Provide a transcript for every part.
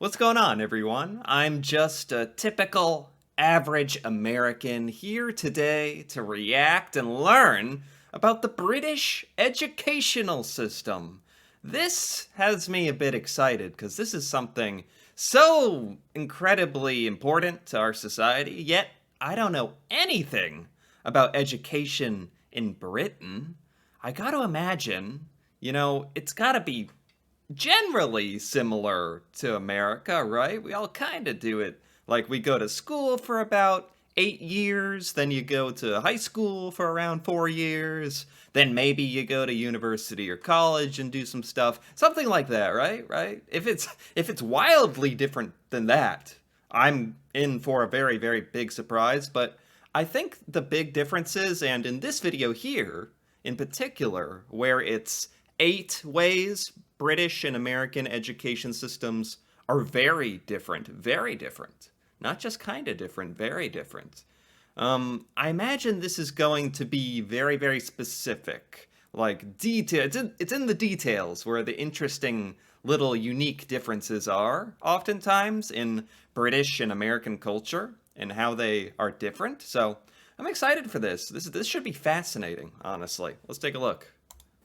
What's going on, everyone? I'm just a typical average American here today to react and learn about the British educational system. This has me a bit excited because this is something so incredibly important to our society, yet I don't know anything about education in Britain. I gotta imagine, it's gotta be generally similar to America, right? We all kind of do it. Like we go to school for about 8 years, then you go to high school for around 4 years, then maybe you go to university or college and do some stuff, something like that, right? Right? If it's wildly different than that, I'm in for a very, very big surprise. But I think the big differences, and in this video here in particular, where it's 8 ways British and American education systems are very different, very different. Not just kind of different, very different. I imagine this is going to be very, very specific, like detail. It's in the details where the interesting little unique differences are, oftentimes in British and American culture and how they are different. So I'm excited for this. This should be fascinating, honestly. Let's take a look.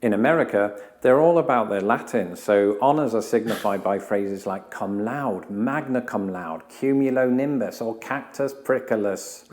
In America, they're all about their Latin, so honours are signified by phrases like cum laude, magna cum laude, cumulonimbus, or cactus priculus.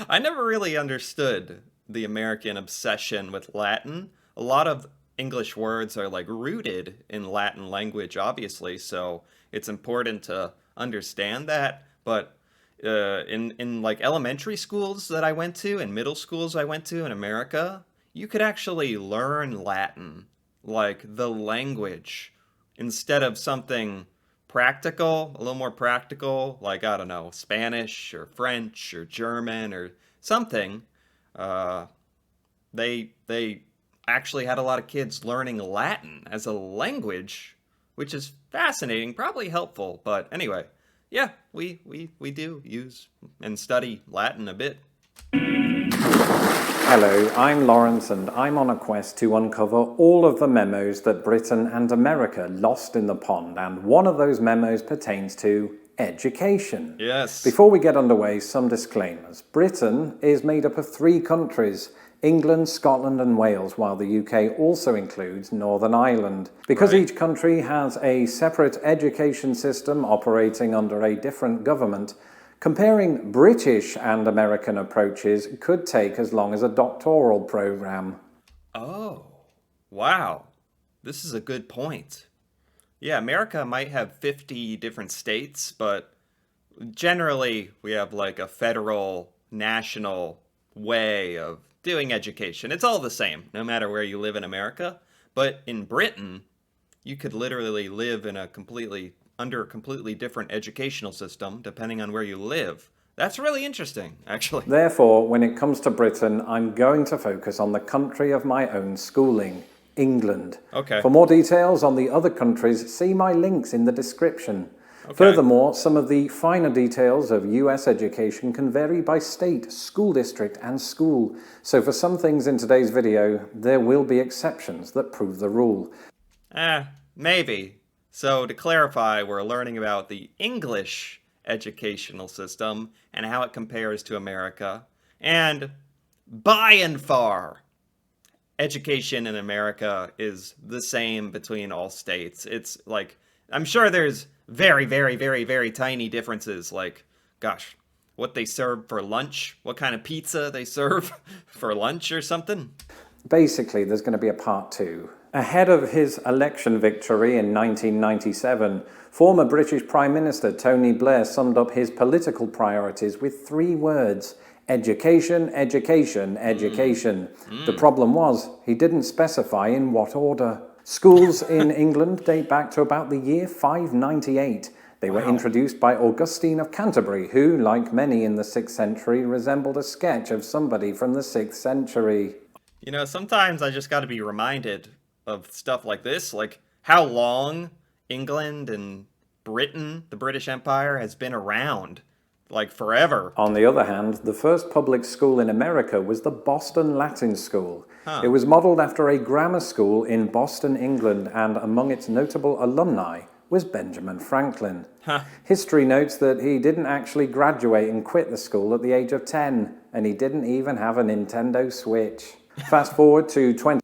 I never really understood the American obsession with Latin. A lot of English words are like rooted in Latin language, obviously, so it's important to understand that. But in like elementary schools that I went to and middle schools I went to in America, you could actually learn Latin, like the language, instead of something practical, a little more practical, like, I don't know, Spanish or French or German or something. They actually had a lot of kids learning Latin as a language, which is fascinating, probably helpful. But anyway, yeah, we do use and study Latin a bit. Hello, I'm Lawrence and I'm on a quest to uncover all of the memos that Britain and America lost in the pond, and one of those memos pertains to education. Yes. Before we get underway, some disclaimers. Britain is made up of 3 countries, England, Scotland and Wales, while the UK also includes Northern Ireland. Because each country has a separate education system operating under a different government, comparing British and American approaches could take as long as a doctoral program. Oh, wow. This is a good point. Yeah, America might have 50 different states, but generally we have like a federal, national way of doing education. It's all the same, no matter where you live in America. But in Britain, you could literally live in under a completely different educational system, depending on where you live. That's really interesting, actually. Therefore, when it comes to Britain, I'm going to focus on the country of my own schooling, England. Okay. For more details on the other countries, see my links in the description. Okay. Furthermore, some of the finer details of US education can vary by state, school district, and school. So for some things in today's video, there will be exceptions that prove the rule. Maybe. So to clarify, we're learning about the English educational system and how it compares to America. And by and far, education in America is the same between all states. It's like, I'm sure there's very, very, very, very tiny differences, like, gosh, what they serve for lunch, what kind of pizza they serve for lunch or something. Basically, there's going to be a part 2. Ahead of his election victory in 1997, former British Prime Minister Tony Blair summed up his political priorities with 3 words: education, education, education. The problem was, he didn't specify in what order. Schools in England date back to about the year 598. They were introduced by Augustine of Canterbury, who, like many in the 6th century, resembled a sketch of somebody from the 6th century. You know, sometimes I just got to be reminded of stuff like this, like how long England and Britain, the British Empire, has been around, like forever. On the other hand, the first public school in America was the Boston Latin School. It was modeled after a grammar school in Boston, England, and among its notable alumni was Benjamin Franklin. Huh. History notes that he didn't actually graduate and quit the school at the age of 10, and he didn't even have a Nintendo Switch. Fast forward to 20.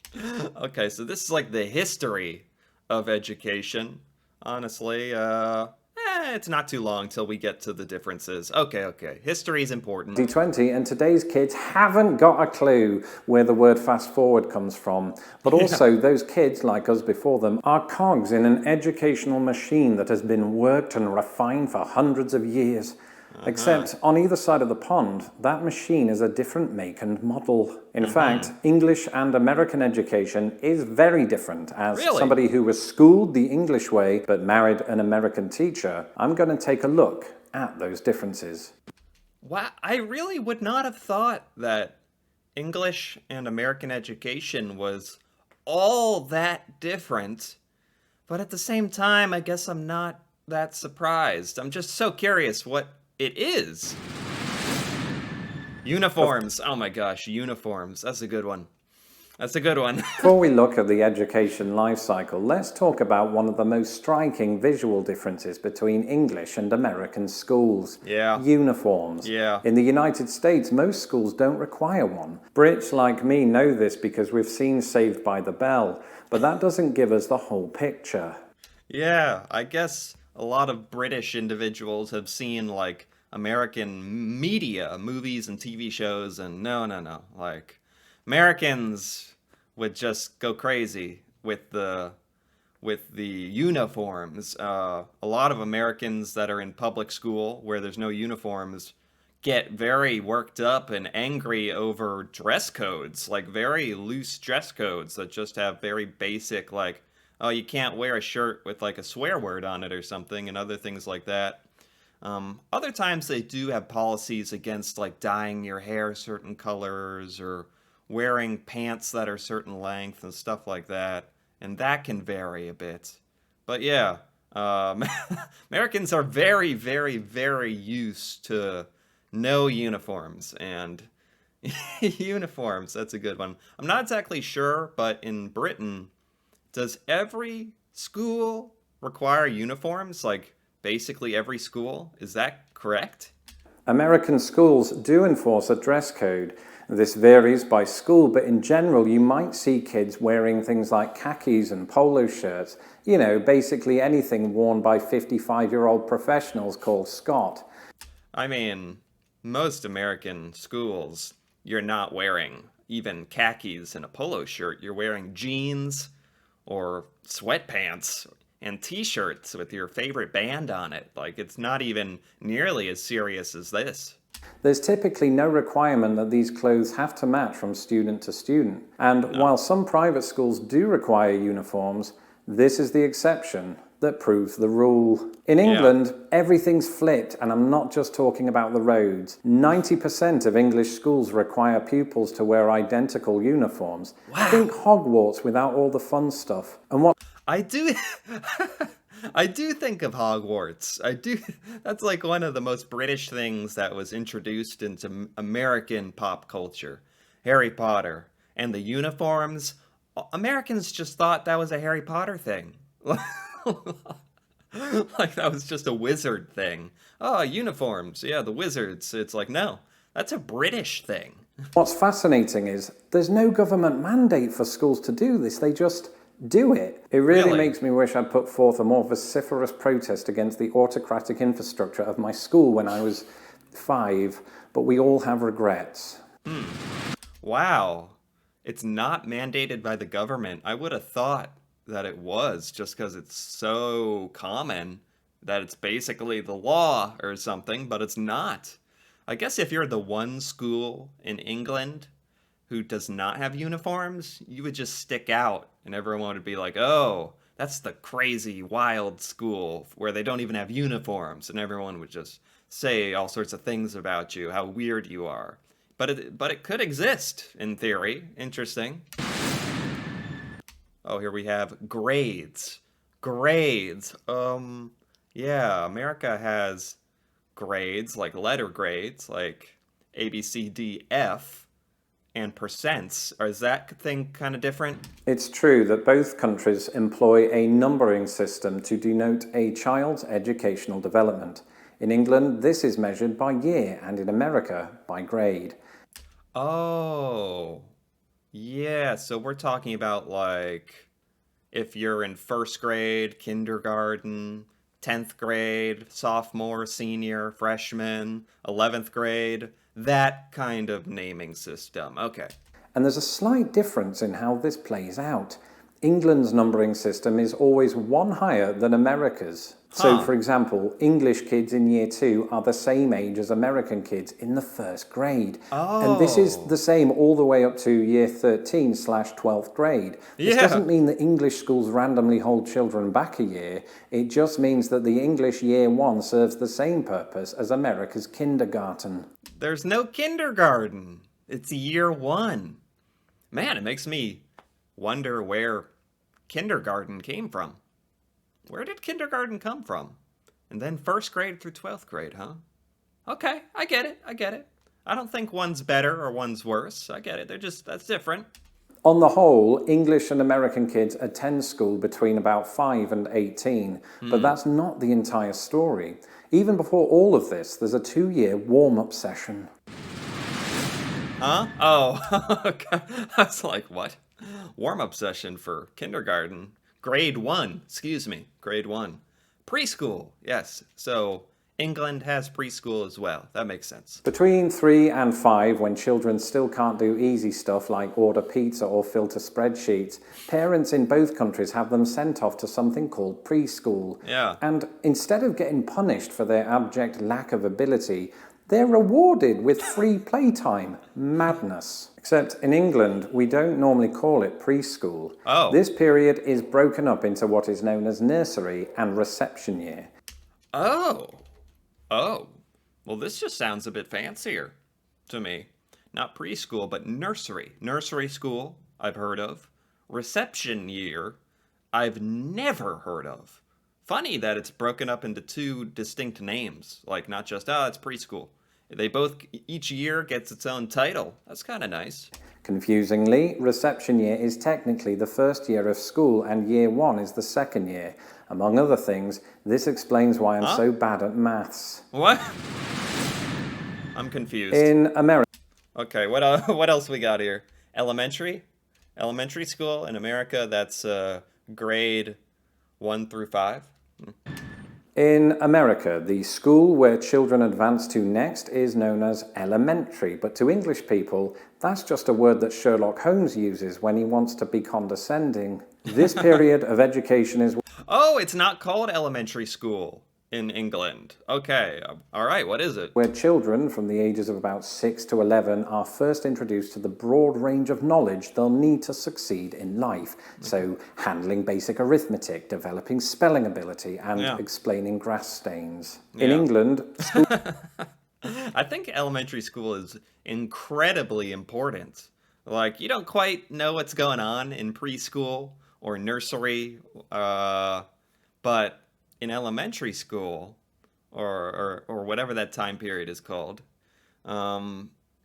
Okay, so this is like the history of education. Honestly, it's not too long till we get to the differences. Okay. History is important. 2020, and today's kids haven't got a clue where the word fast forward comes from. But also, those kids, like us before them, are cogs in an educational machine that has been worked and refined for hundreds of years. Except on either side of the pond, that machine is a different make and model. In fact, English and American education is very different. As Really? somebody who was schooled the English way but married an American teacher, I'm going to take a look at those differences. Wow, I really would not have thought that English and American education was all that different. But at the same time, I guess I'm not that surprised. I'm just so curious what it is. Uniforms. Oh my gosh, uniforms. That's a good one. That's a good one. Before we look at the education life cycle, let's talk about one of the most striking visual differences between English and American schools. Yeah. Uniforms. Yeah. In the United States, most schools don't require one. Brits like me know this because we've seen Saved by the Bell, but that doesn't give us the whole picture. Yeah, I guess a lot of British individuals have seen like American media, movies and TV shows, and no. Like Americans would just go crazy with the uniforms. A lot of Americans that are in public school where there's no uniforms get very worked up and angry over dress codes, like very loose dress codes that just have very basic, like, oh, you can't wear a shirt with like a swear word on it or something, and other things like that. Other times they do have policies against like dyeing your hair certain colors or wearing pants that are certain length and stuff like that, and that can vary a bit. But yeah, Americans are very used to no uniforms, and uniforms, that's a good one. I'm not exactly sure, but in Britain, does every school require uniforms? Like basically every school? Is that correct? American schools do enforce a dress code. This varies by school, but in general, you might see kids wearing things like khakis and polo shirts. You know, basically anything worn by 55-year-old professionals called Scott. I mean, most American schools, you're not wearing even khakis and a polo shirt. You're wearing jeans or sweatpants and t-shirts with your favorite band on it. Like, it's not even nearly as serious as this. There's typically no requirement that these clothes have to match from student to student. And while some private schools do require uniforms, this is the exception that proves the rule. In England, everything's flipped, and I'm not just talking about the roads. 90% of English schools require pupils to wear identical uniforms. Wow. Think Hogwarts without all the fun stuff. And what I do I do think of Hogwarts. I do. That's like one of the most British things that was introduced into American pop culture. Harry Potter and the uniforms. Americans just thought that was a Harry Potter thing. Like that was just a wizard thing. Oh, uniforms. Yeah, the wizards. It's like, no, that's a British thing. What's fascinating is there's no government mandate for schools to do this. They just do it. It really makes me wish I'd put forth a more vociferous protest against the autocratic infrastructure of my school when I was 5, but we all have regrets. Wow. It's not mandated by the government. I would have thought that it was just because it's so common that it's basically the law or something, but it's not. I guess if you're the one school in England who does not have uniforms, you would just stick out and everyone would be like, oh, that's the crazy, wild school where they don't even have uniforms, and everyone would just say all sorts of things about you, how weird you are. But it could exist, in theory. Interesting. Oh, here we have grades. Grades. Yeah, America has grades, like letter grades, like A, B, C, D, F. and percents. Or is that thing kind of different? It's true that both countries employ a numbering system to denote a child's educational development. In England, this is measured by year, and in America, by grade. Oh, yeah. So we're talking about like if you're in first grade, kindergarten, 10th grade, sophomore, senior, freshman, 11th grade, that kind of naming system. Okay. And there's a slight difference in how this plays out. England's numbering system is always one higher than America's. So, Huh. for example, English kids in year two are the same age as American kids in the first grade. And this is the Oh, same all the way up to year 13/12th grade. This yeah. doesn't mean that English schools randomly hold children back a year. It just means that the English year one serves the same purpose as America's kindergarten. There's no kindergarten. It's year one. Man, it makes me wonder where kindergarten came from. Where did kindergarten come from? And then first grade through 12th grade, huh? Okay, I get it. I get it. I don't think one's better or one's worse. I get it. That's different. On the whole, English and American kids attend school between about 5 and 18, but Hmm. that's not the entire story. Even before all of this, there's a 2 year warm up session. Huh? Oh, okay. I was like, what? Warm up session for kindergarten. Grade one, excuse me, grade one. Preschool, yes. So England has preschool as well. That makes sense. Between 3 and 5, when children still can't do easy stuff like order pizza or filter spreadsheets, parents in both countries have them sent off to something called preschool. Yeah. And instead of getting punished for their abject lack of ability, they're rewarded with free playtime. Madness. Except in England, we don't normally call it preschool. Oh. This period is broken up into what is known as nursery and reception year. Oh. Oh. Well, this just sounds a bit fancier to me. Not preschool, but nursery. Nursery school, I've heard of. Reception year, I've never heard of. Funny that it's broken up into two distinct names. Like, not just, oh, it's preschool. They both, each year gets its own title. That's kind of nice. Confusingly, reception year is technically the first year of school and year one is the second year. Among other things, this explains why I'm Huh? so bad at maths. What? I'm confused. In America, Okay, what else we got here? Elementary? Elementary school in America, that's grade 1 through 5. the school where children advance to next is known as elementary, but to English people, that's just a word that Sherlock Holmes uses when he wants to be condescending. This period of education is Oh, it's not called elementary school in England. Okay, all right, what is it? where children from the ages of about 6 to 11 are first introduced to the broad range of knowledge they'll need to succeed in life. So, handling basic arithmetic, developing spelling ability, and Yeah. explaining grass stains. In Yeah. England, I think elementary school is incredibly important. Like, you don't quite know what's going on in preschool or nursery, but in elementary school, or whatever that time period is called,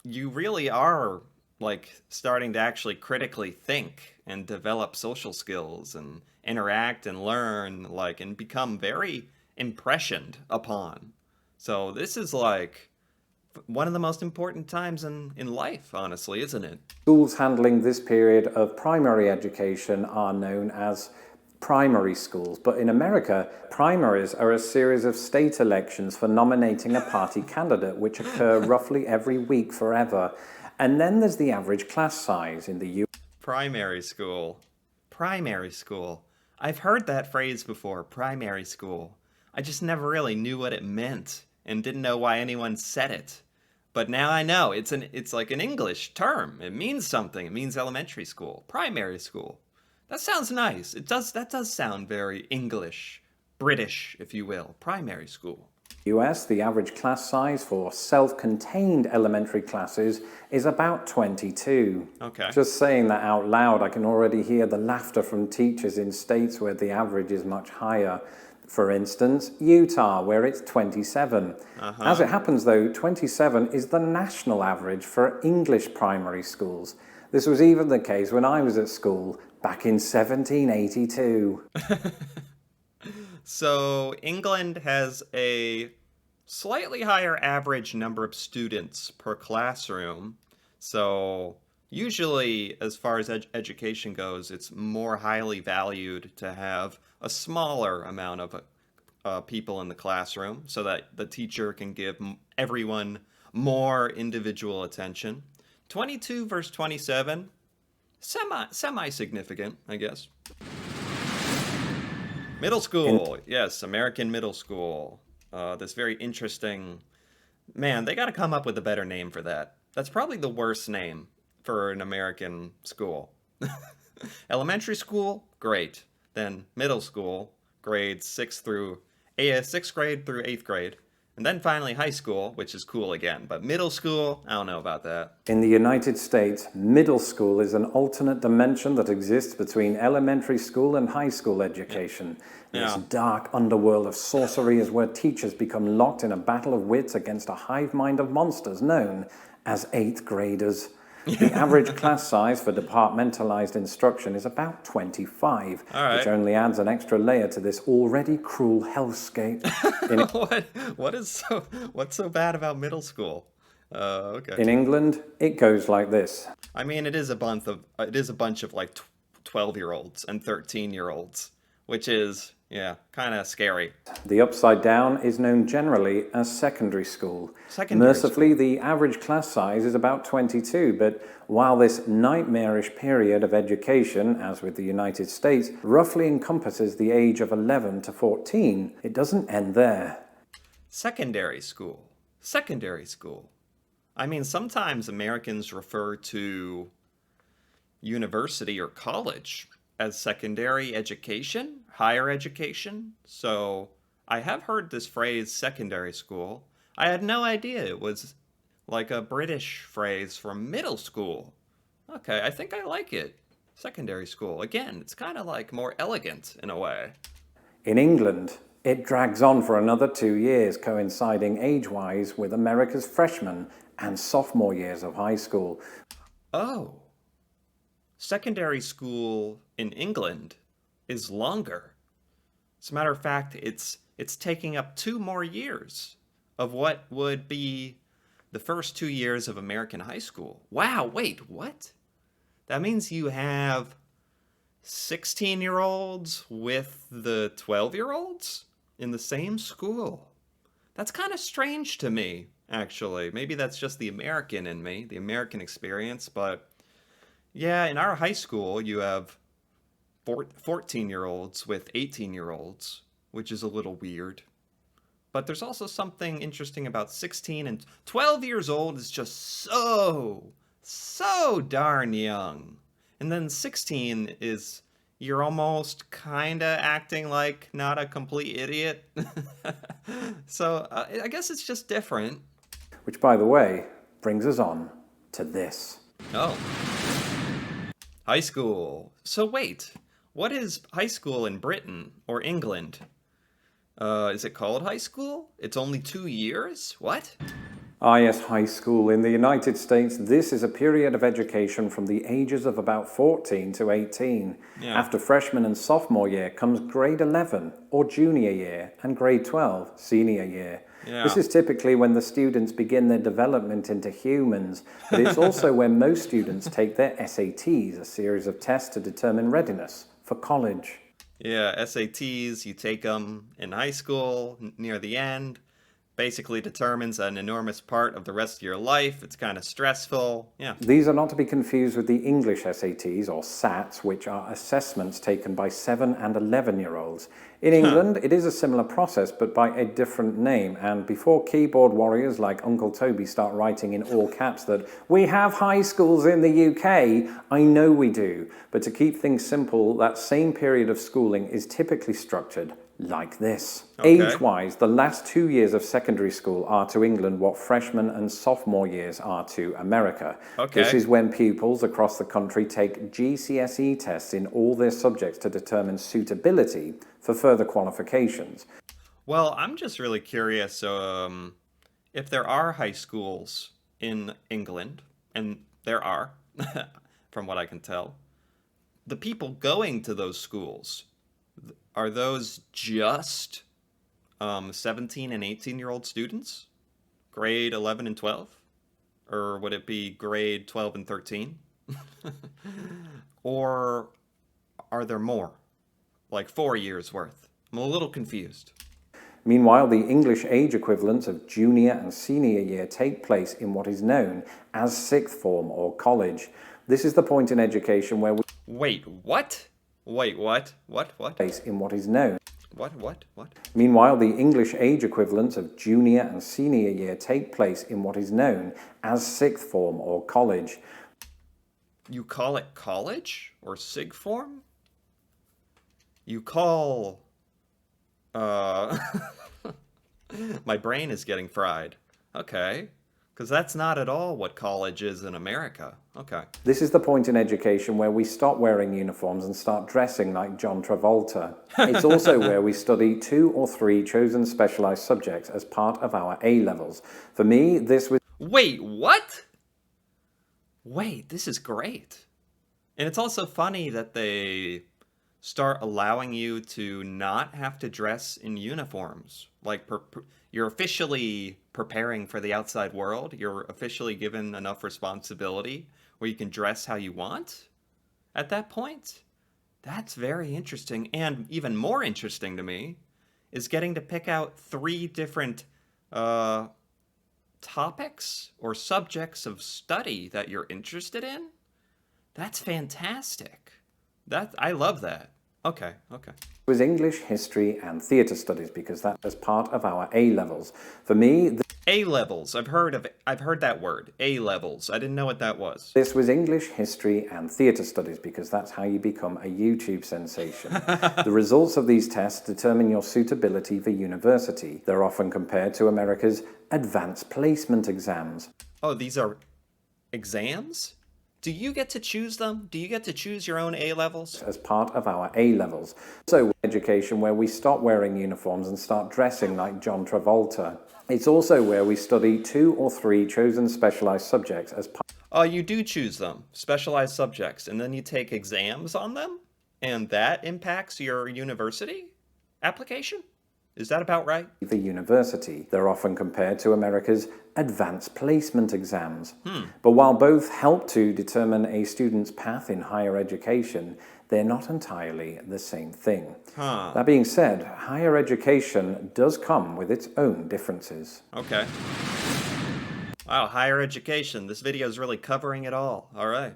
you really are like starting to actually critically think and develop social skills and interact and learn, like, and become very impressioned upon. So this is like one of the most important times in life, honestly, isn't it? schools handling this period of primary education are known as primary schools. But in America, primaries are a series of state elections for nominating a party candidate, which occur roughly every week forever. And then there's the average class size in the US. Primary school. Primary school. I've heard that phrase before, primary school. I just never really knew what it meant and didn't know why anyone said it. But now I know. It's like an English term. It means something. It means elementary school, primary school. That sounds nice. That does sound very English, British, if you will. Primary school. US, the average class size for self-contained elementary classes is about 22. Okay. Just saying that out loud, I can already hear the laughter from teachers in states where the average is much higher. For instance, Utah, where it's 27. As it happens, though, 27 is the national average for English primary schools. This was even the case when I was at school back in 1782. So England has a slightly higher average number of students per classroom. So usually, as far as education goes, it's more highly valued to have a smaller amount of people in the classroom so that the teacher can give everyone more individual attention. 22 versus 27, semi significant, I guess. Middle school, yes, American middle school. This very interesting. Man, they got to come up with a better name for that. That's probably the worst name for an American school. Elementary school, great. Then middle school, grades sixth grade through eighth grade. And then finally high school, which is cool again. But middle school, I don't know about that. In the United States, middle school is an alternate dimension that exists between elementary school and high school education. This dark underworld of sorcery is where teachers become locked in a battle of wits against a hive mind of monsters known as eighth graders. The average class size for departmentalized instruction is about 25, which only adds an extra layer to this already cruel hellscape. What's so bad about middle school? Okay. In England, it goes like this. I mean, it is a bunch of like 12-year-olds and 13-year-olds, which is kind of scary. The upside down is known generally as secondary school. Mercifully, the average class size is about 22, but while this nightmarish period of education, as with the United States, roughly encompasses the age of 11 to 14, it doesn't end there. Secondary school. Secondary school. I mean, sometimes Americans refer to university or college as secondary education, higher education. So I have heard this phrase secondary school. I had no idea it was like a British phrase from middle school. Okay, I think I like it. Secondary school. Again, it's kind of like more elegant in a way. In England, it drags on for another 2 years, coinciding age-wise with America's freshman and sophomore years of high school. Oh. Secondary school in England is longer. As a matter of fact, it's taking up 2 more years of what would be the first 2 years of American high school. Wow, wait, what? That means you have 16-year-olds with the 12-year-olds in the same school. That's kind of strange to me, actually. Maybe that's just the American in me, the American experience, but yeah, in our high school, you have 14-year-olds with 18-year-olds, which is a little weird. But there's also something interesting about 16 and 12 years old is just so darn young. And then 16 is you're almost kind of acting like not a complete idiot. So I guess it's just different. Which, by the way, brings us on to this. Oh. High school. So wait, what is high school in Britain or England? Is it called high school? It's only 2 years? What? Ah yes, high school. In the United States, this is a period of education from the ages of about 14 to 18. Yeah. After freshman and sophomore year comes grade 11 or junior year and grade 12, senior year. Yeah. This is typically when the students begin their development into humans, but it's also when most students take their SATs, a series of tests to determine readiness for college. Yeah, SATs, you take them in high school near the end. Basically determines an enormous part of the rest of your life. It's kind of stressful. Yeah. These are not to be confused with the English SATs or SATs, which are assessments taken by 7 and 11-year-olds. In England, it is a similar process, but by a different name. And before keyboard warriors like Uncle Toby start writing in all caps that we have high schools in the UK, I know we do. But to keep things simple, that same period of schooling is typically structured like this. Okay. Age-wise, the last 2 years of secondary school are to England what freshman and sophomore years are to America. Okay. This is when pupils across the country take GCSE tests in all their subjects to determine suitability for further qualifications. Well, I'm just really curious, if there are high schools in England, and there are, from what I can tell, the people going to those schools, are those just 17 and 18-year-old students? Grade 11 and 12? Or would it be grade 12 and 13? Or are there more? Like 4 years worth? I'm a little confused. Meanwhile, the English age equivalents of junior and senior year take place in what is known as sixth form or college. This is the point in education where we Wait, what? Wait, what? What? place in what is known. What? Meanwhile, the English age equivalents of junior and senior year take place in what is known as sixth form or college. You call it college? Or sig form? You call... My brain is getting fried. Okay. Because that's not at all what college is in America. Okay. This is the point in education where we stop wearing uniforms and start dressing like John Travolta. It's also where we study 2 or 3 chosen specialized subjects as part of our A-levels. For me, this was... Wait, what? Wait, this is great. And it's also funny that they start allowing you to not have to dress in uniforms. Like, you're officially preparing for the outside world. You're officially given enough responsibility where you can dress how you want at that point. That's very interesting. And even more interesting to me is getting to pick out 3 different topics or subjects of study that you're interested in. That's fantastic. I love that. Okay. was English, history, and theatre studies because that was part of our A-levels. For me, A-levels. I've heard that word. A-levels. I didn't know what that was. this was English, history, and theatre studies because that's how you become a YouTube sensation. The results of these tests determine your suitability for university. They're often compared to America's advanced placement exams. Oh, these are exams? Do you get to choose them? Do you get to choose your own A-levels? As part of our A-levels. So education where we stop wearing uniforms and start dressing like John Travolta. It's also where we study 2 or 3 chosen specialized subjects as part... Oh, you do choose them, specialized subjects, and then you take exams on them? And that impacts your university application? Is that about right? The university. They're often compared to America's advanced placement exams. But while both help to determine a student's path in higher education, they're not entirely the same thing. That being said, higher education does come with its own differences. Okay. Wow, higher education. This video is really covering it all. All right.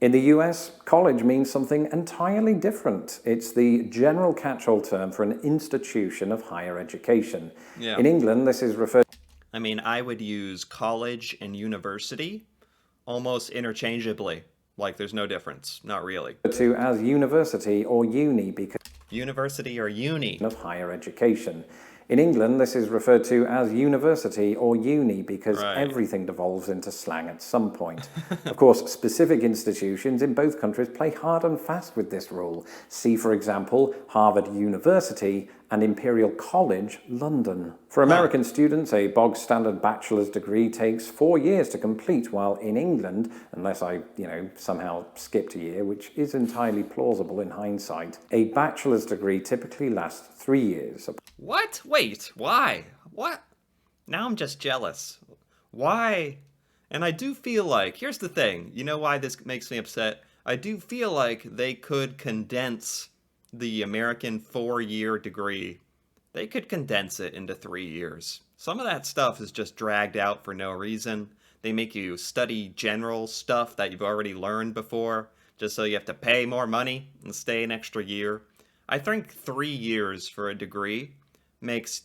In the US, college means something entirely different. It's the general catch-all term for an institution of higher education. Yeah. In England, this is referred I mean, I would use college and university almost interchangeably. Like there's no difference. Not really. to as university or uni because University or uni. of higher education. In England, this is referred to as university or uni because Right. everything devolves into slang at some point. Of course, specific institutions in both countries play hard and fast with this rule. See, for example, Harvard University and Imperial College, London. For American students, a bog-standard bachelor's degree takes 4 years to complete, while in England, unless I, somehow skipped a year, which is entirely plausible in hindsight, a bachelor's degree typically lasts 3 years. What? Wait, why? What? Now I'm just jealous. Why? And I do feel like, here's the thing, you know why this makes me upset? I do feel like they could condense the American 4-year degree. They could condense it into 3 years. Some of that stuff is just dragged out for no reason. They make you study general stuff that you've already learned before, just so you have to pay more money and stay an extra year. I think 3 years for a degree makes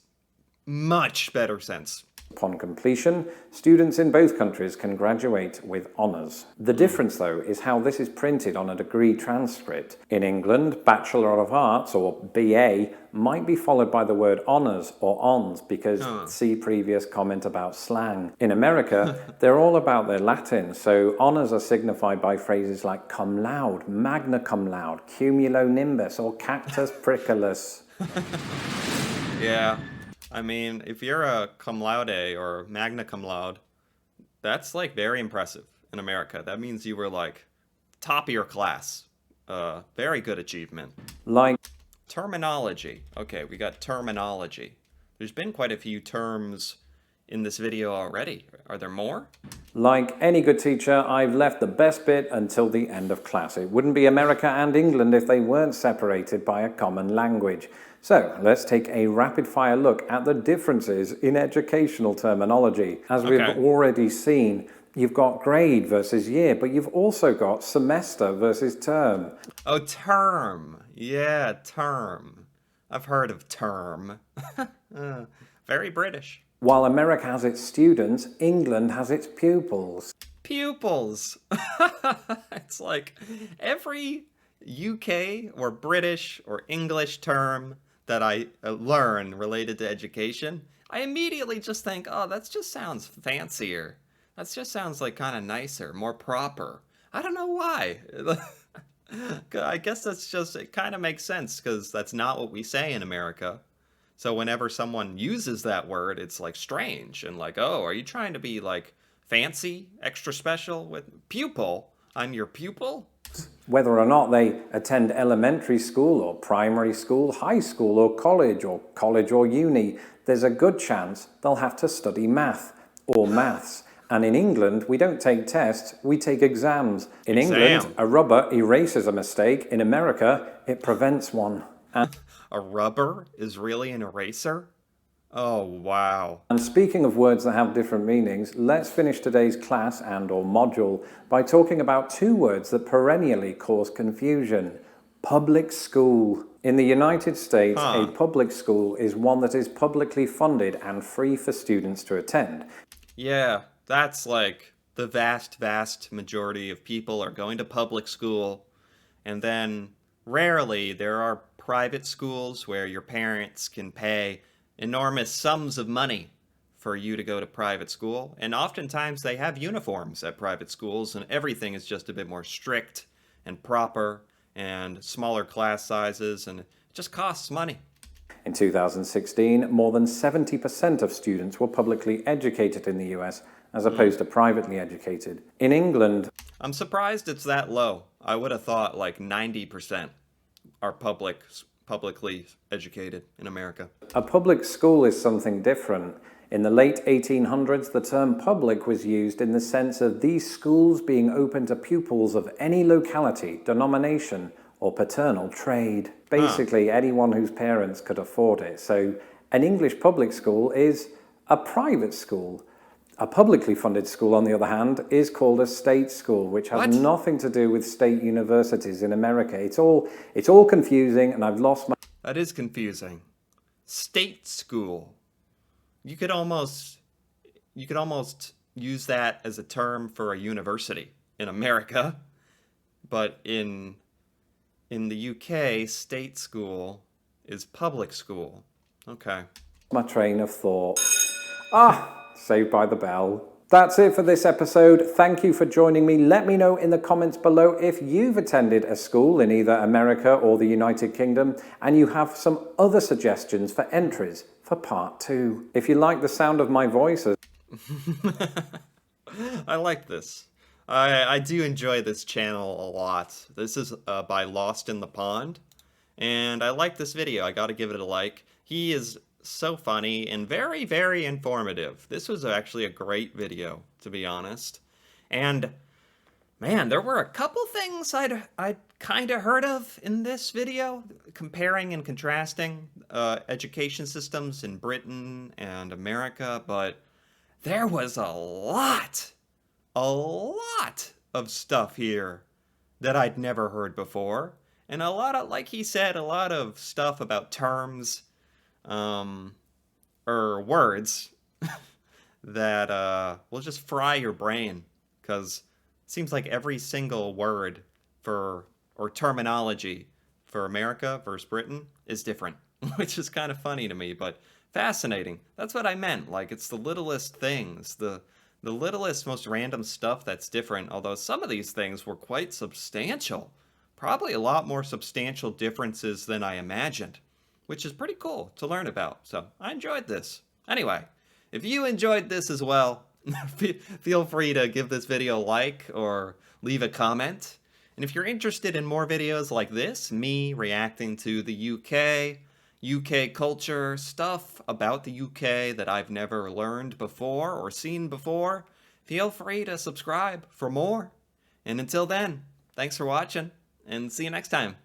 much better sense. Upon completion, students in both countries can graduate with honours. The difference, though, is how this is printed on a degree transcript. In England, Bachelor of Arts, or BA, might be followed by the word honours or ons, because see previous comment about slang. In America, they're all about their Latin, so honours are signified by phrases like cum laude, magna cum laude, cumulonimbus, or cactus priculus. Yeah. I mean, if you're a cum laude or magna cum laude, that's like very impressive in America. That means you were like top of your class. Very good achievement. Like Terminology. Okay, we got terminology. There's been quite a few terms in this video already. Are there more? Like any good teacher, I've left the best bit until the end of class. It wouldn't be America and England if they weren't separated by a common language. So let's take a rapid-fire look at the differences in educational terminology. As we've already seen, you've got grade versus year, but you've also got semester versus term. Oh, term. Yeah, term. I've heard of term. Very British. While America has its students, England has its pupils. Pupils. It's like every UK or British or English term that I learn related to education, I immediately just think, oh, that just sounds fancier. That just sounds like kind of nicer, more proper. I don't know why. I guess that's just, it kind of makes sense because that's not what we say in America. So whenever someone uses that word, it's like strange and like, oh, are you trying to be like fancy, extra special with pupil? I'm your pupil? Whether or not they attend elementary school or primary school, high school or college or uni, there's a good chance they'll have to study math or maths. And in England, we don't take tests, we take exams. In England, a rubber erases a mistake. In America, it prevents one. A rubber is really an eraser? Oh, wow. And speaking of words that have different meanings, let's finish today's class and/or module by talking about two words that perennially cause confusion. Public school. In the United States, a public school is one that is publicly funded and free for students to attend. Yeah, that's like the vast majority of people are going to public school, and then rarely there are private schools where your parents can pay enormous sums of money for you to go to private school. And oftentimes they have uniforms at private schools and everything is just a bit more strict and proper and smaller class sizes, and it just costs money. In 2016, more than 70% of students were publicly educated in the US as opposed to privately educated. In England, I'm surprised it's that low. I would have thought like 90% are publicly educated in America. a public school is something different. In the late 1800s, the term public was used in the sense of these schools being open to pupils of any locality, denomination, or paternal trade. Basically, anyone whose parents could afford it. So an English public school is a private school. A publicly funded school, on the other hand, is called a state school, which has nothing to do with state universities in America. It's all confusing, and I've lost my... That is confusing. State school. You could almost use that as a term for a university in America, but in the UK, state school is public school. Okay. My train of thought. Saved by the bell. That's it for this episode. Thank you for joining me. Let me know in the comments below if you've attended a school in either America or the United Kingdom and you have some other suggestions for entries for part 2. If you like the sound of my voice... I like this. I do enjoy this channel a lot. This is by Lost in the Pond, and I like this video. I gotta give it a like. He is so funny and very, very informative. This was actually a great video, to be honest. And man, there were a couple things I'd kind of heard of in this video, comparing and contrasting education systems in Britain and America, but there was a lot of stuff here that I'd never heard before. And a lot of, like he said, a lot of stuff about terms, or words that will just fry your brain, because it seems like every single word for or terminology for America versus Britain is different, which is kind of funny to me, but fascinating. That's what I meant. Like, it's the littlest things, the littlest, most random stuff that's different, although some of these things were quite substantial. Probably a lot more substantial differences than I imagined, which is pretty cool to learn about. So I enjoyed this. Anyway, if you enjoyed this as well, feel free to give this video a like or leave a comment. And if you're interested in more videos like this, me reacting to the UK culture, stuff about the UK that I've never learned before or seen before, feel free to subscribe for more. And until then, thanks for watching, and see you next time.